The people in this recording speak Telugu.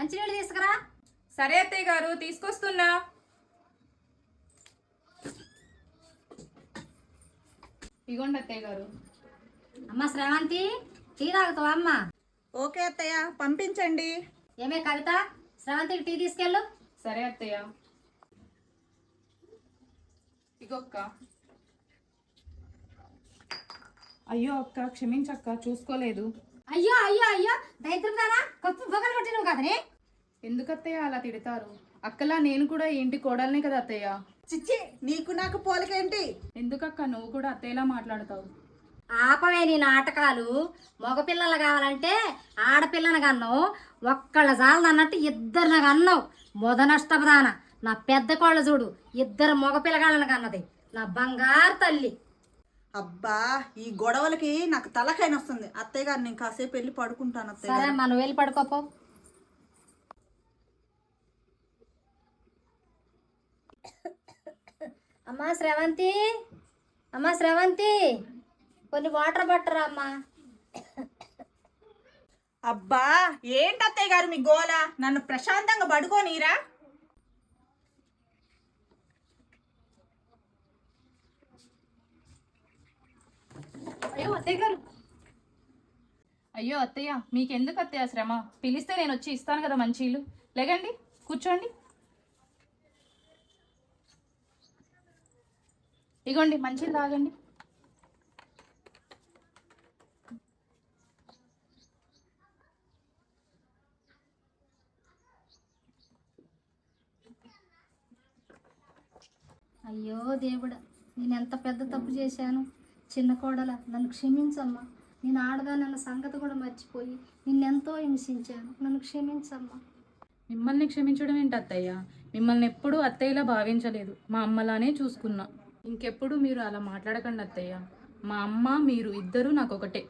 మంచినీళ్ళు తీసుకురా. సరే అత్తయ్య గారు, తీసుకొస్తున్నా. ఇగోండి అత్తయ్య గారు. అమ్మ శ్రవంతి, టీ తాగుతావా అమ్మ? ఓకే అత్తయ్య, పంపించండి. ఏమే కవిత, శ్రవంతికి టీ తీసుకెళ్ళు. సరే అత్తయ్య. ఇగొక్క. అయ్యో అక్క, క్షమించక్క, చూసుకోలేదు. అయ్యో అయ్యో అయ్యో, దరిద్రం దానా, కప్పు బొగలు కొట్టి నువ్వు కదనే. ఎందుకత్తయ్య అలా తిడతారు? అక్కలా నేను కూడా ఈ ఇంటి కోడల్నే కదా అత్తయ్య. చిచ్చి, నీకు నాకు పోలికేంటి? ఎందుకక్క నువ్వు కూడా అత్తయ్యలా మాట్లాడతావు? ఆపవే నీ నాటకాలు. మగపిల్లలు కావాలంటే ఆడపిల్లను కన్నావు, ఒక్కళ్ళ జాలది అన్నట్టు ఇద్దరిని కన్నావు. మొదనష్టపదాన నా పెద్ద కోళ్ళ చూడు, ఇద్దరు మగపిల్లగాళ్ళని కన్నది నా బంగారు తల్లి. అబ్బా, ఈ గొడవలకి నాకు తలకైన వస్తుంది. అత్తయ్య గారు, నేను కాసేపు వెళ్ళి పడుకుంటాను. అత్తయ్య సరే అమ్మా, నువ్వు వెళ్ళి పడుకోపో. అమ్మా శ్రవంతి, అమ్మా శ్రవంతి, కొన్ని వాటర్ పట్టరా అమ్మా. అబ్బా, ఏంటి అత్తయ్య గారు మీ గోల? నన్ను ప్రశాంతంగా పడుకోనీరా? అయ్యో అత్తయ్య గారు. అయ్యో అత్తయ్య, మీకెందుకు అత్తయ్య శ్రమ? పిలిస్తే నేను వచ్చి ఇస్తాను కదా మంచీలు. లేకండి, కూర్చోండి. ఇగోండి మంచీలు తాగండి. అయ్యో దేవుడా, నేను ఎంత పెద్ద తప్పు చేశాను. చిన్న కోడల, నన్ను క్షమించమ్మా. నేను ఆడదానన్న సంగతి కూడా మర్చిపోయి నిన్నెంతో హింసించాను. నన్ను క్షమించమ్మా. మిమ్మల్ని క్షమించడం ఏంటి అత్తయ్య? మిమ్మల్ని ఎప్పుడూ అత్తయ్యలా భావించలేదు, మా అమ్మలానే చూసుకున్నా. ఇంకెప్పుడు మీరు అలా మాట్లాడకండి అత్తయ్య. మా అమ్మ మీరు ఇద్దరూ నాకు ఒకటే.